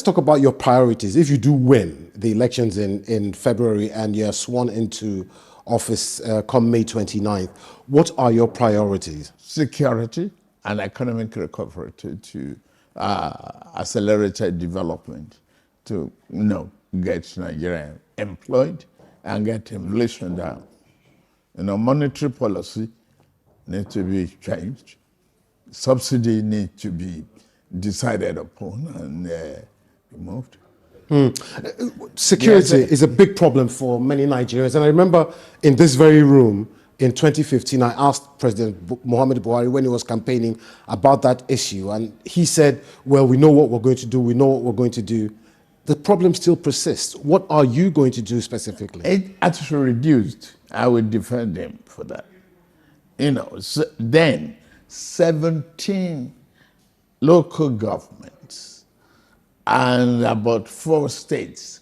let's talk about your priorities. If you do win the elections in February and you're sworn into office come May 29th, what are your priorities? Security and economic recovery to accelerated development to get Nigeria employed and get inflation down. Monetary policy needs to be changed. Subsidy needs to be decided upon and removed. Security is a big problem for many Nigerians. And I remember in this very room in 2015, I asked President Muhammad Buhari when he was campaigning about that issue. And he said, well, we know what we're going to do. We know what we're going to do. The problem still persists. What are you going to do specifically? It actually reduced. I would defend him for that. Then 17 local governments and about 4 states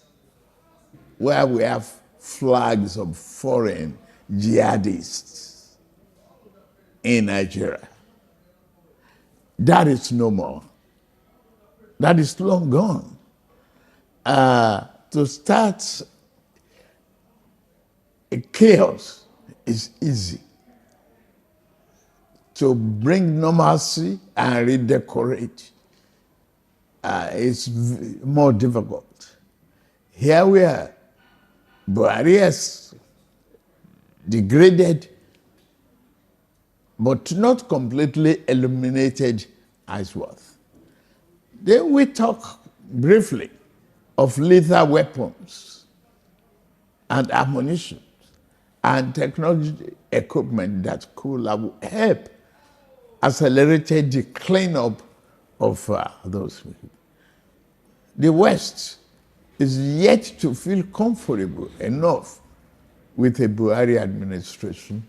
where we have flags of foreign jihadists in Nigeria. That is no more. That is long gone. To start a chaos is easy. To bring normalcy and redecorate is more difficult. Here we are. Buhari has degraded, but not completely eliminated ISWAT. Then we talk briefly of lethal weapons and ammunition and technology equipment that could help accelerate the cleanup of those people. The West is yet to feel comfortable enough with the Buhari administration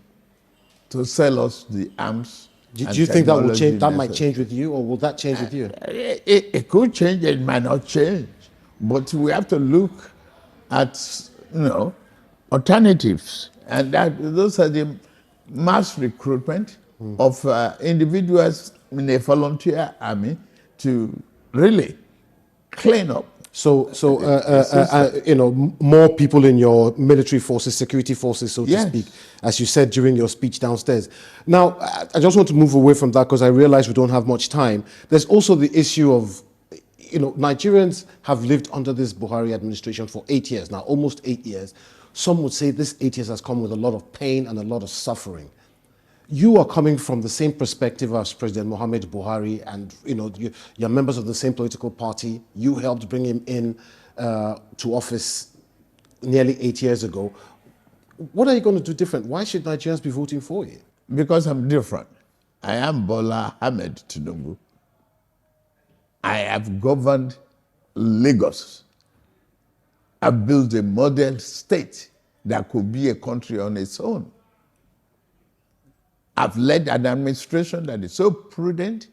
to sell us the arms. Do you think that will change? That might change with you, or will that change with you? It could change. It might not change, but we have to look at alternatives, and those are the mass recruitment of individuals in a volunteer army to really clean up. So, more people in your military forces, security forces, so to speak, as you said during your speech downstairs. Now, I just want to move away from that because I realize we don't have much time. There's also the issue of, Nigerians have lived under this Buhari administration for 8 years now, almost 8 years. Some would say this 8 years has come with a lot of pain and a lot of suffering. You are coming from the same perspective as President Muhammad Buhari, and you're members of the same political party. You helped bring him in to office nearly 8 years ago. What are you going to do different? Why should Nigerians be voting for you? Because I'm different. I am Bola Tinubu. I have governed Lagos. I've built a model state that could be a country on its own. I've led an administration that is so prudent.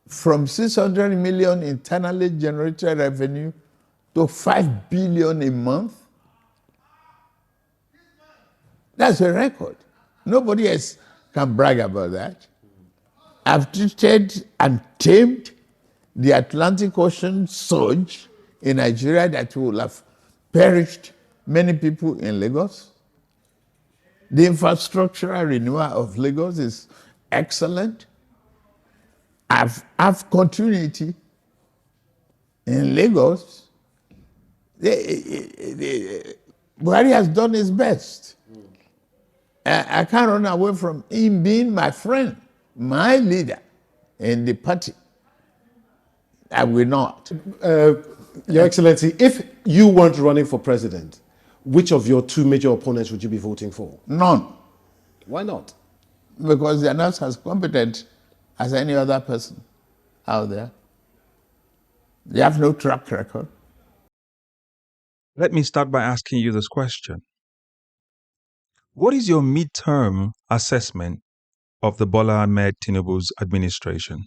From 600 million internally generated revenue to 5 billion a month. That's a record. Nobody else can brag about that. I've treated and tamed the Atlantic Ocean surge in Nigeria that will have perished many people in Lagos. The infrastructural renewal of Lagos is excellent. I've continuity in Lagos. Buhari has done his best. I can't run away from him being my friend, my leader in the party. I will not. Your Excellency, if you weren't running for president, which of your 2 major opponents would you be voting for? None. Why not? Because they're not as competent as any other person out there. They have no track record. Let me start by asking you this question. What is your midterm assessment of the Bola Tinubu's administration?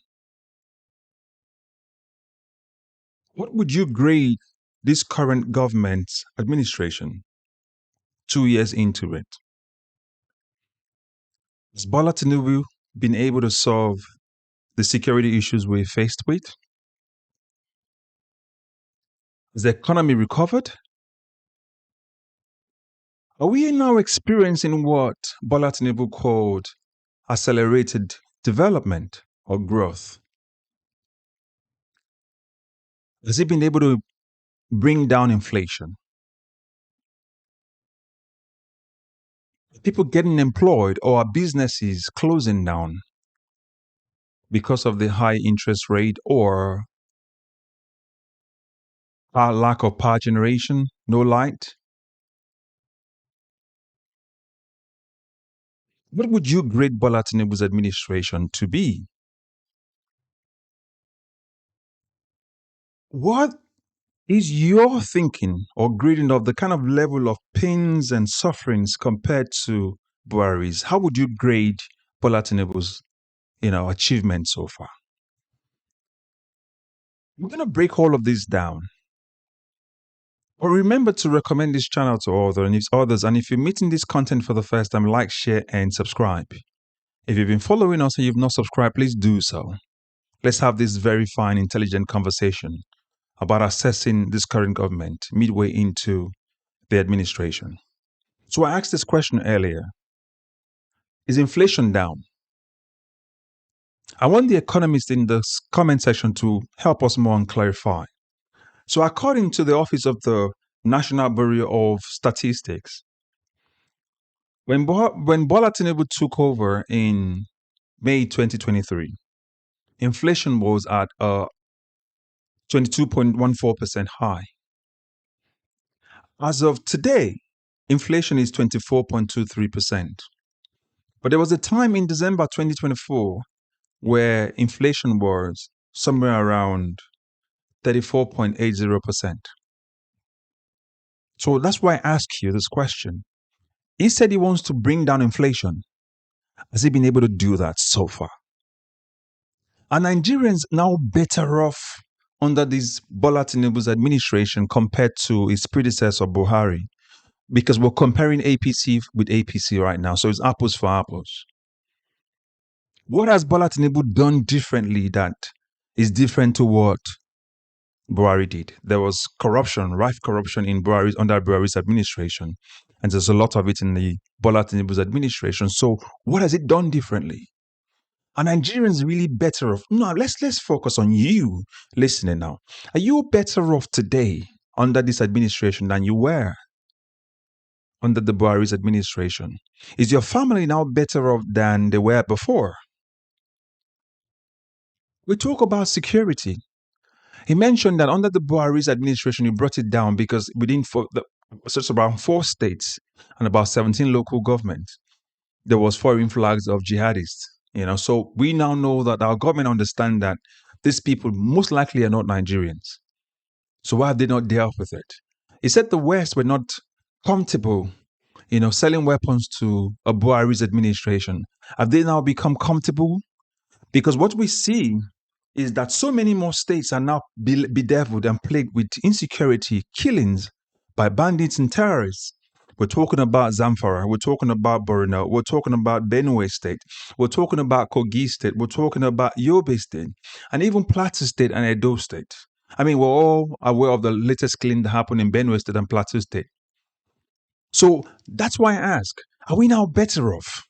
What would you grade this current government's administration 2 years into it? Has Bola Tinubu been able to solve the security issues we're faced with? Has the economy recovered? Are we now experiencing what Bola Tinubu called accelerated development or growth? Has he been able to bring down inflation? People getting employed, or are businesses closing down because of the high interest rate or lack of power generation, no light? What would you grade Bola Tinubu's administration to be? What is your thinking or grading of the kind of level of pains and sufferings compared to Buhari's? How would you grade Bola Tinubu's, achievement so far? We're going to break all of this down. But remember to recommend this channel to others. And if you're meeting this content for the first time, like, share, and subscribe. If you've been following us and you've not subscribed, please do so. Let's have this very fine, intelligent conversation about assessing this current government midway into the administration. So I asked this question earlier. Is inflation down? I want the economists in the comment section to help us more and clarify. So according to the Office of the National Bureau of Statistics, when Bola Tinubu took over in May 2023, inflation was at a 22.14% high. As of today, inflation is 24.23%. But there was a time in December 2024 where inflation was somewhere around 34.80%. So that's why I ask you this question. He said he wants to bring down inflation. Has he been able to do that so far? Are Nigerians now better off under this Bola Tinubu's administration compared to his predecessor Buhari? Because we're comparing APC with APC right now, so it's apples for apples. What has Bola Tinubu done differently that is different to what Buhari did? There was corruption, rife corruption under Buhari's administration, and there's a lot of it in the Bola Tinubu's administration. So what has it done differently? Are Nigerians really better off? No, let's focus on you listening now. Are you better off today under this administration than you were under the Buhari's administration? Is your family now better off than they were before? We talk about security. He mentioned that under the Buhari's administration, he brought it down because within around 4 states and about 17 local governments, there was foreign flags of jihadists. So we now know that our government understand that these people most likely are not Nigerians. So why have they not dealt with it? He said the West were not comfortable, selling weapons to a Buhari's administration. Have they now become comfortable? Because what we see is that so many more states are now bedeviled and plagued with insecurity, killings by bandits and terrorists. We're talking about Zamfara, we're talking about Borno, we're talking about Benue State, we're talking about Kogi State, we're talking about Yobe State, and even Plateau State and Edo State. I mean, we're all aware of the latest killing that happened in Benue State and Plateau State. So that's why I ask, are we now better off?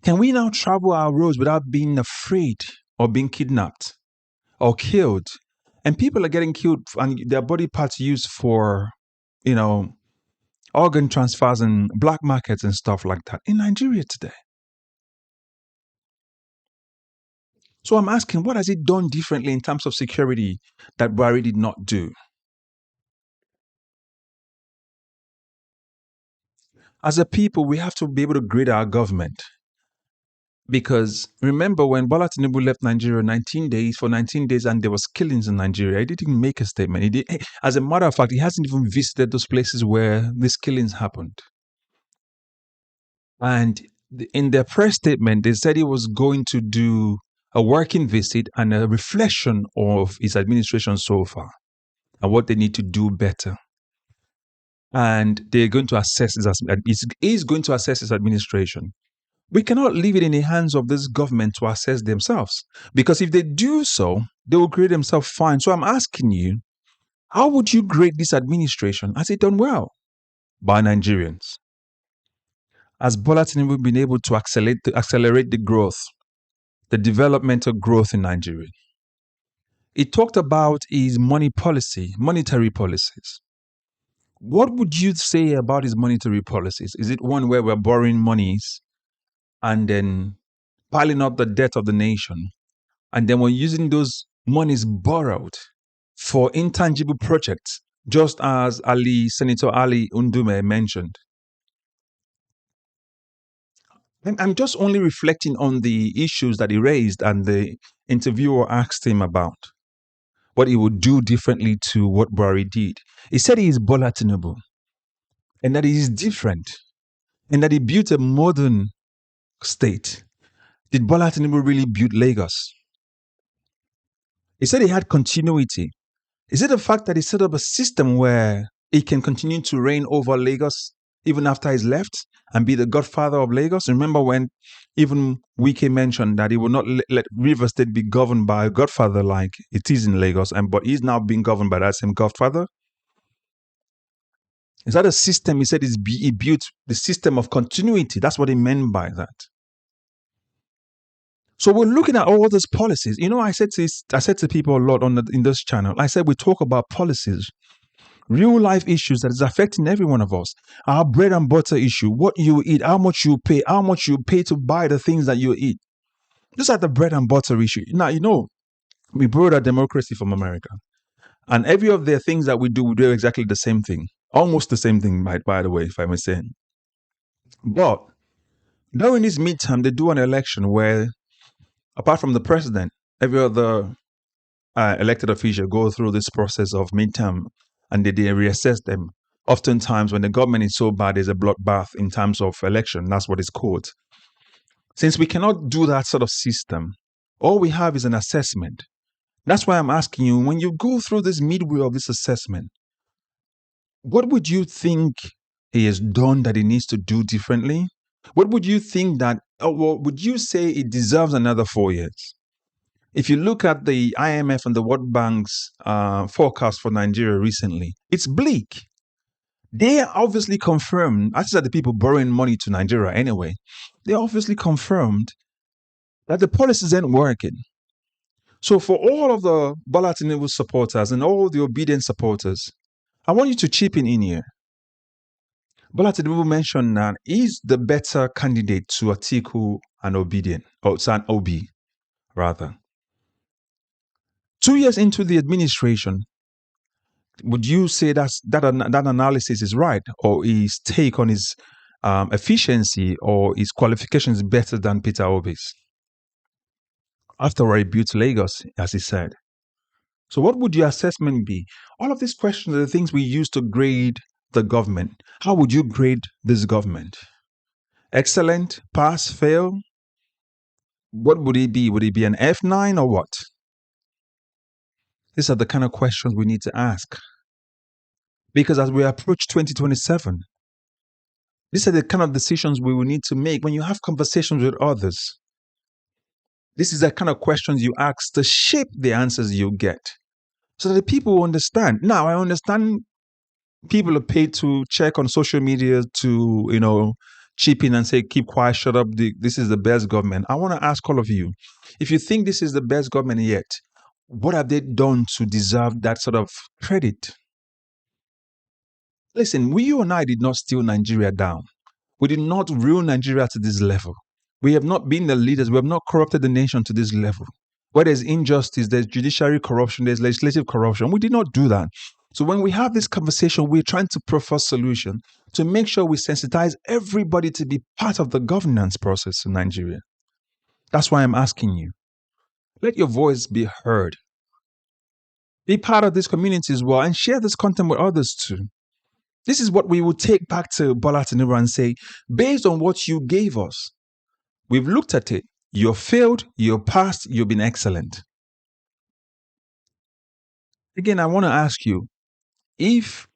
Can we now travel our roads without being afraid of being kidnapped or killed? And people are getting killed and their body parts used for, organ transfers and black markets and stuff like that in Nigeria today. So I'm asking, what has it done differently in terms of security that Buhari did not do? As a people, we have to be able to grade our government. Because remember when Bola Tinubu left Nigeria 19 days and there was killings in Nigeria, he didn't make a statement. As a matter of fact, he hasn't even visited those places where these killings happened. And in their press statement, they said he was going to do a working visit and a reflection of his administration so far and what they need to do better. And they're going to assess he's going to assess his administration. We cannot leave it in the hands of this government to assess themselves, because if they do so, they will create themselves fine. So I'm asking you, How would you grade this administration? Has it done well by Nigerians? Has Bola Tinubu been able to accelerate the growth, the developmental growth in Nigeria? He talked about his monetary policies. What would you say about his monetary policies? Is it one where we're borrowing monies and then piling up the debt of the nation, and then we're using those monies borrowed for intangible projects, just as Senator Ali Undume mentioned? I'm just only reflecting on the issues that he raised and the interviewer asked him about what he would do differently to what Buhari did. He said he is Bola Tinubu and that he is different and that he built a modern state. Did Bola Tinubu really build Lagos? He said he had continuity. Is it the fact that he set up a system where he can continue to reign over Lagos even after he's left and be the godfather of Lagos? Remember when even Wike mentioned that he will not let River State be governed by a godfather like it is in Lagos, but he's now being governed by that same godfather? Is that a system? He said he built the system of continuity. That's what he meant by that. So we're looking at all these policies. You know, I said to people a lot in this channel. I said we talk about policies, real life issues that is affecting every one of us. Our bread and butter issue, what you eat, how much you pay to buy the things that you eat. These are the bread and butter issue. Now, you know, we borrowed our democracy from America. And every of the things that we do exactly the same thing. Almost the same thing, by the way, if I may say. But during this midterm, they do an election where, apart from the president, every other elected official go through this process of midterm and they reassess them. Oftentimes, when the government is so bad, there's a bloodbath in terms of election. That's what it's called. Since we cannot do that sort of system, all we have is an assessment. That's why I'm asking you, when you go through this midway of this assessment, what would you think he has done that he needs to do differently? What would you think would you say it deserves another 4 years? If you look at the IMF and the World Bank's forecast for Nigeria recently, it's bleak. They obviously confirmed, as are the people borrowing money to Nigeria anyway, they obviously confirmed that the policies ain't working. So for all of the Bola Tinubu supporters and all the obedient supporters, I want you to chip in here. Bola Tinubu mentioned that he's the better candidate to Atiku and Obedient, or San Obi, rather. 2 years into the administration, would you say that analysis is right, or his take on his efficiency or his qualifications better than Peter Obi's? After all, he built Lagos, as he said. So what would your assessment be? All of these questions are the things we use to grade the government. How would you grade this government? Excellent, pass, fail? What would it be? Would it be an F9 or what? These are the kind of questions we need to ask. Because as we approach 2027, these are the kind of decisions we will need to make when you have conversations with others. This is the kind of questions you ask to shape the answers you get so that the people will understand. Now, I understand people are paid to check on social media to, chip in and say, keep quiet, shut up, this is the best government. I want to ask all of you, if you think this is the best government yet, what have they done to deserve that sort of credit? Listen, you and I did not steal Nigeria down. We did not rule Nigeria to this level. We have not been the leaders. We have not corrupted the nation to this level. Where there's injustice, there's judiciary corruption, there's legislative corruption. We did not do that. So when we have this conversation, we're trying to prefer solution to make sure we sensitize everybody to be part of the governance process in Nigeria. That's why I'm asking you. Let your voice be heard. Be part of this community as well and share this content with others too. This is what we will take back to Bola Tinubu and say, based on what you gave us, we've looked at it. You've failed, you've passed, you've been excellent. Again, I want to ask you, if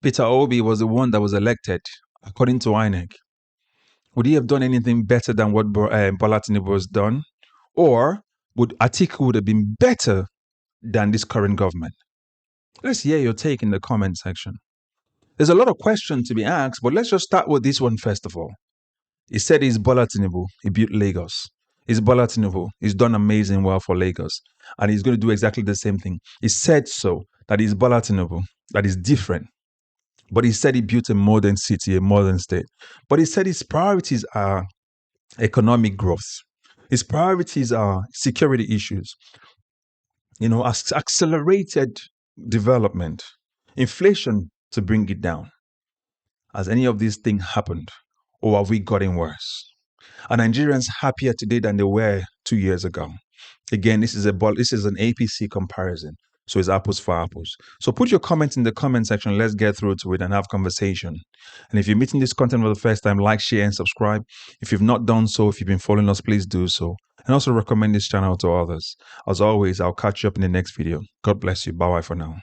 Peter Obi was the one that was elected, according to INEC, would he have done anything better than what Bola Tinubu has done? Or would Atiku have been better than this current government? Let's hear your take in the comment section. There's a lot of questions to be asked, but let's just start with this one first of all. He said he's Bola Tinubu. He built Lagos. He's Bola Tinubu. He's done amazing well for Lagos. And he's going to do exactly the same thing. He said so, that he's Bola Tinubu, that is different. But he said he built a modern city, a modern state. But he said his priorities are economic growth. His priorities are security issues, accelerated development, inflation to bring it down. Has any of these things happened, or have we gotten worse? Are Nigerians happier today than they were 2 years ago? Again, this is an APC comparison, so it's apples for apples. So put your comments in the comment section. Let's get through to it and have conversation. And if you're meeting this content for the first time, like, share, and subscribe. If you've not done so, if you've been following us, please do so. And also recommend this channel to others. As always, I'll catch you up in the next video. God bless you. Bye-bye for now.